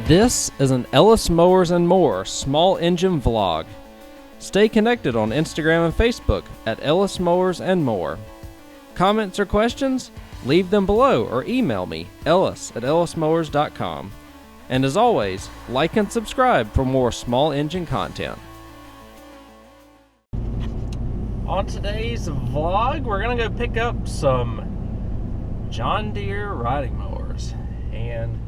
This is an Ellis Mowers and More small engine vlog. Stay connected on Instagram and Facebook at Ellis Mowers and More. Comments or questions? Leave them below or email me, ellis@ellismowers.com. And as always, like and subscribe for more small engine content. On today's vlog, we're going to go pick up some John Deere riding mowers. And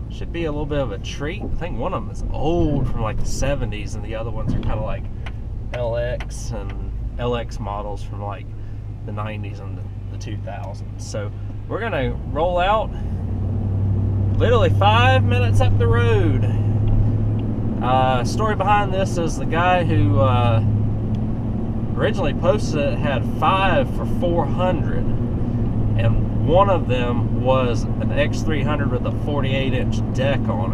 should be a little bit of a treat. I think one of them is old from like the 70s and the other ones are kind of like LX and LX models from like the 90s and the 2000s. So we're gonna roll out literally 5 minutes up the road. Story behind this is the guy who originally posted it had 5 for 400, and one of them was an X300 with a 48-inch deck on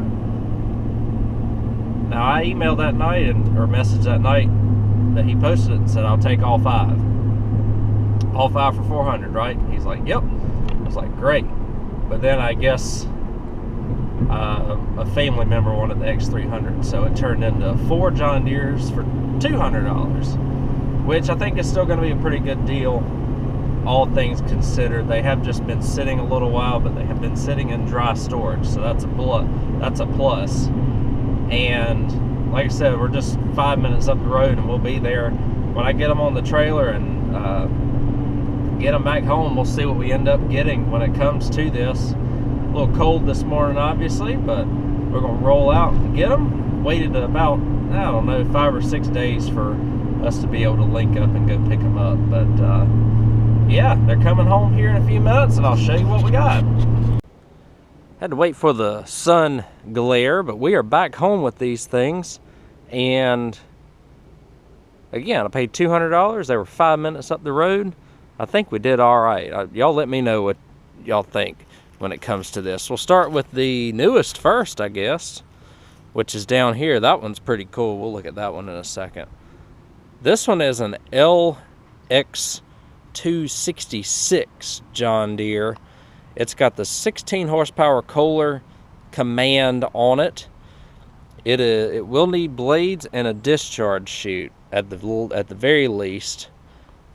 it. Now I emailed that night or messaged that night that he posted it and said, I'll take all 5. All 5 for 400, right? He's like, yep. I was like, great. But then I guess a family member wanted the X300, so it turned into 4 John Deeres for $200, which I think is still going to be a pretty good deal, all things considered. They have just been sitting a little while, but they have been sitting in dry storage, so that's a plus. And like I said, we're just 5 minutes up the road and we'll be there. When I get them on the trailer and get them back home, we'll see what we end up getting when it comes to this. A little cold this morning, obviously, but we're gonna roll out and get them. Waited about, I don't know, 5 or 6 days for us to be able to link up and go pick them up. But yeah, they're coming home here in a few minutes and I'll show you what we got. Had to wait for the sun glare, but we are back home with these things. And again, I paid $200. They were 5 minutes up the road. I think we did all right. Y'all let me know what y'all think when it comes to this. We'll start with the newest first, I guess, which is down here. That one's pretty cool. We'll look at that one in a second. This one is an LX266 John Deere. It's got the 16 horsepower Kohler command on it. It will need blades and a discharge chute at the very least,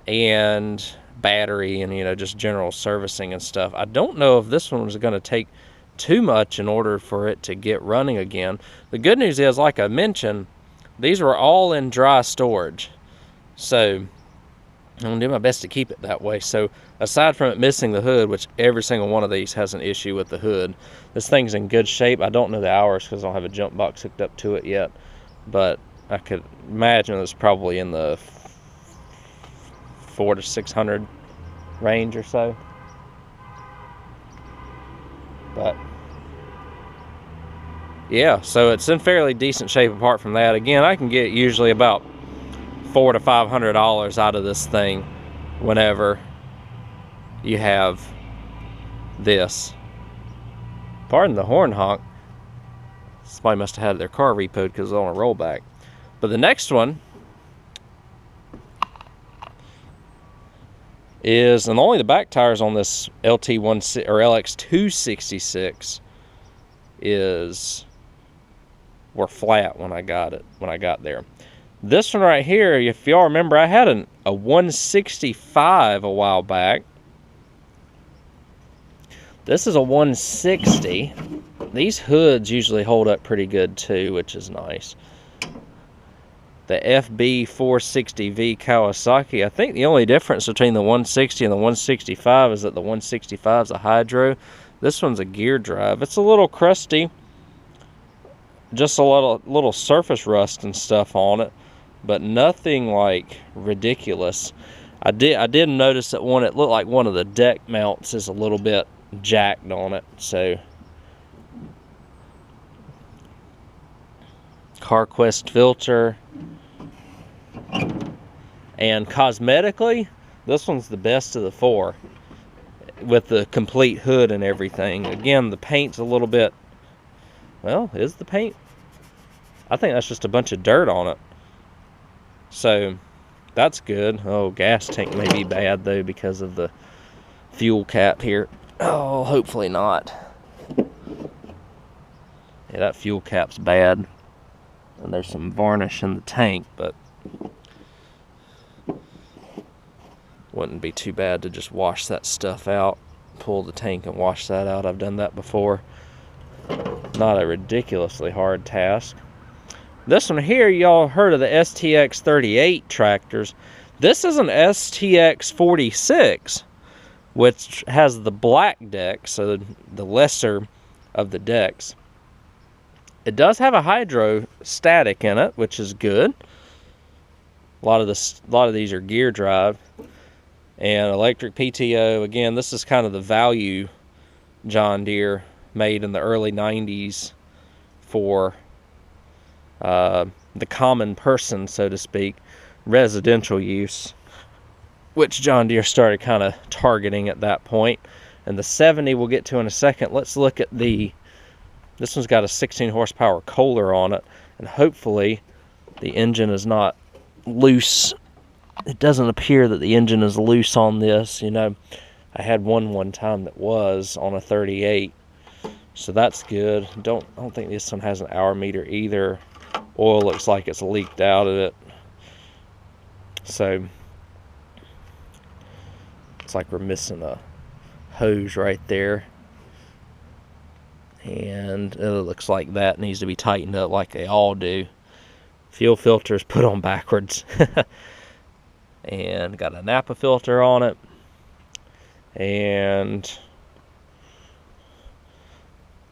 and battery and just general servicing and stuff. I don't know if this one was going to take too much in order for it to get running again. The good news is, like I mentioned, these were all in dry storage, so I'm gonna do my best to keep it that way. So aside from it missing the hood, which every single one of these has an issue with the hood, this thing's in good shape. I don't know the hours because I don't have a jump box hooked up to it yet, but I could imagine it's probably in the 400 to 600 range or so. But yeah, so it's in fairly decent shape apart from that. Again, I can get usually about $400 to $500 out of this thing whenever you have this. Pardon the horn honk. Somebody must have had their car repoed because it's on a rollback. But the next one is, and only the back tires on this LT1 or LX266 were flat when I got there. This one right here, if y'all remember, I had a 165 a while back. This is a 160. These hoods usually hold up pretty good too, which is nice. The FB460V Kawasaki. I think the only difference between the 160 and the 165 is that the 165 is a hydro. This one's a gear drive. It's a little crusty. Just a little surface rust and stuff on it, but nothing like ridiculous. I did notice that it looked like one of the deck mounts is a little bit jacked on it. So CarQuest filter. And cosmetically, this one's the best of the 4 with the complete hood and everything. Again, the paint's a little bit, well, is the paint? I think that's just a bunch of dirt on it. So that's good. Oh, gas tank may be bad though because of the fuel cap here. Oh, hopefully not. Yeah, that fuel cap's bad. And there's some varnish in the tank, but wouldn't be too bad to just wash that stuff out. Pull the tank and wash that out. I've done that before. Not a ridiculously hard task. This one here, y'all heard of the STX 38 tractors. This is an STX 46, which has the black deck, so the lesser of the decks. It does have a hydrostatic in it, which is good. A lot of these are gear drive and electric PTO. Again, this is kind of the value John Deere made in the early 90s for the common person, so to speak, residential use, which John Deere started kind of targeting at that point. And the 70 we'll get to in a second. Let's look at this one's got a 16 horsepower Kohler on it, and hopefully the engine is not loose. It doesn't appear that the engine is loose on this. You know, I had one time that was on a 38, so that's good. I don't think this one has an hour meter either. Oil looks like it's leaked out of it, so it's like we're missing a hose right there, and it looks like that needs to be tightened up like they all do. Fuel filter is put on backwards. And got a Napa filter on it, and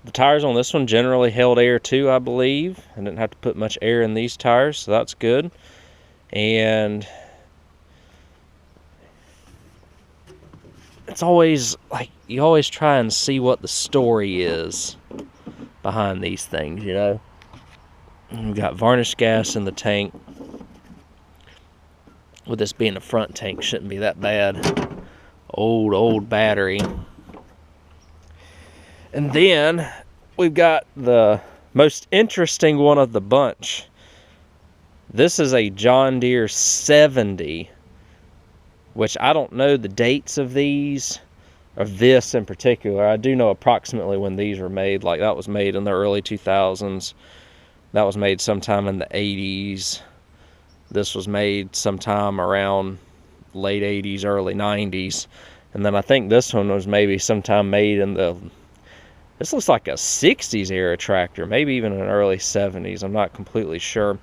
the tires on this one generally held air too, I believe. I didn't have to put much air in these tires, so that's good. And it's always like, you always try and see what the story is behind these things, you know. We've got varnish gas in the tank. With this being a front tank, shouldn't be that bad. Old battery. And then we've got the most interesting one of the bunch. This is a John Deere 70, which I don't know the dates of these, or this in particular. I do know approximately when these were made. Like, that was made in the early 2000s. That was made sometime in the 80s. This was made sometime around late 80s, early 90s. And then I think this one was maybe sometime made in the... This looks like a 60s era tractor, maybe even in early 70s. I'm not completely sure.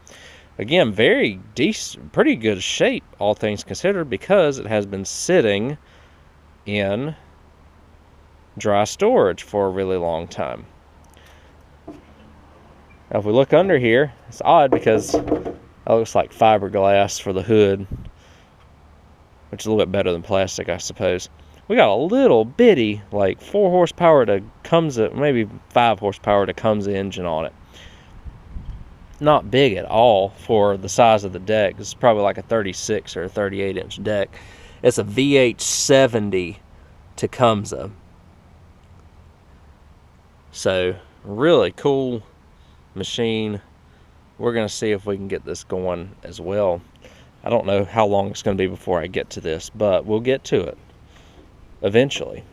Again, very decent, pretty good shape, all things considered, because it has been sitting in dry storage for a really long time. Now, if we look under here, it's odd because that looks like fiberglass for the hood, which is a little bit better than plastic, I suppose. We got a little bitty, like 4 horsepower to Cumsa, maybe 5 horsepower to Cumsa engine on it. Not big at all for the size of the deck. It's probably like a 36 or a 38 inch deck. It's a VH70 Tecumseh. So, really cool machine. We're going to see if we can get this going as well. I don't know how long it's going to be before I get to this, but we'll get to it eventually.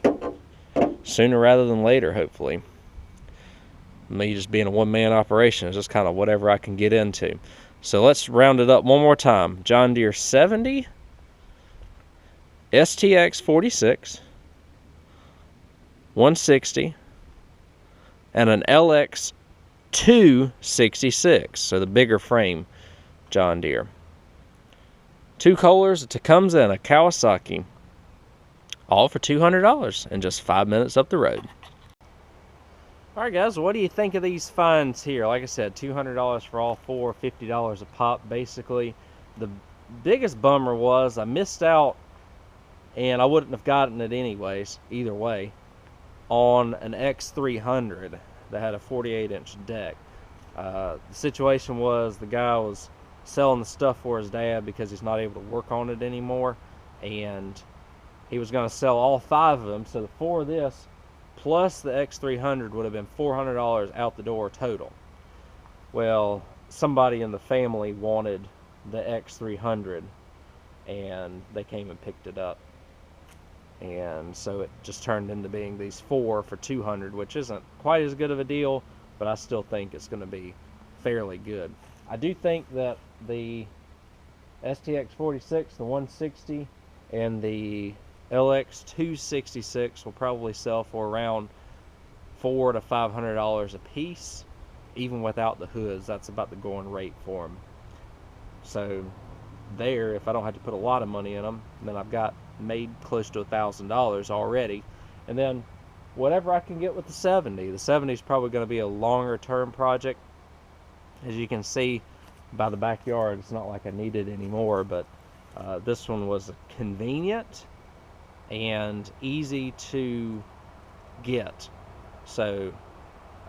Sooner rather than later, hopefully. Me just being a one-man operation is just kind of whatever I can get into. So let's round it up one more time. John Deere 70, STX 46, 160, and an LX 266, so the bigger frame John Deere. 2 Kohlers, a Tecumseh, and a Kawasaki. All for $200 and just 5 minutes up the road. Alright guys, what do you think of these finds here? Like I said, $200 for all 4, $50 a pop basically. The biggest bummer was I missed out, and I wouldn't have gotten it anyways, either way, on an X300 that had a 48 inch deck. The situation was the guy was selling the stuff for his dad because he's not able to work on it anymore, and he was going to sell all 5 of them, so the 4 of this plus the X300 would have been $400 out the door total. Well, somebody in the family wanted the X300, and they came and picked it up. And so it just turned into being these 4 for $200, which isn't quite as good of a deal, but I still think it's going to be fairly good. I do think that the STX46, the 160, and the LX 266 will probably sell for around $400 to $500 a piece, even without the hoods. That's about the going rate for them. So there, if I don't have to put a lot of money in them, then I've got made close to $1,000 already. And then whatever I can get with the 70. The 70 is probably going to be a longer term project. As you can see by the backyard, it's not like I need it anymore, but this one was convenient and easy to get. So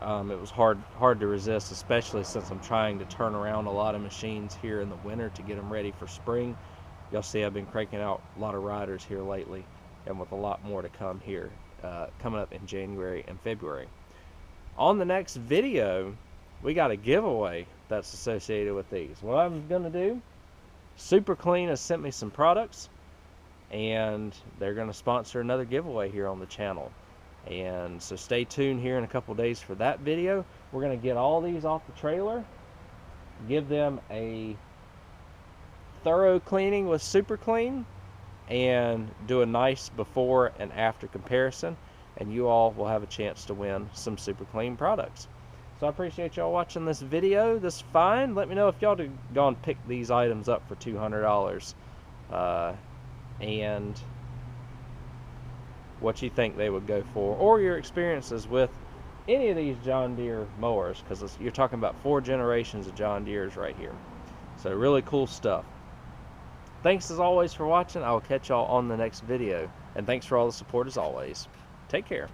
it was hard to resist, especially since I'm trying to turn around a lot of machines here in the winter to get them ready for spring. You'll see I've been cranking out a lot of riders here lately, and with a lot more to come here coming up in January and February. On the next video, we got a giveaway that's associated with these. What I'm going to do, Super Clean has sent me some products, and they're going to sponsor another giveaway here on the channel. And so stay tuned here in a couple days for that video. We're going to get all these off the trailer, give them a thorough cleaning with Super Clean, and do a nice before and after comparison, and you all will have a chance to win some Super Clean products. So I appreciate y'all watching this video, this find. Let me know if y'all go and pick these items up for $200 and what you think they would go for, or your experiences with any of these John Deere mowers, because you're talking about 4 generations of John Deeres right here. So really cool stuff. Thanks as always for watching. I will catch y'all on the next video, and thanks for all the support as always. Take care.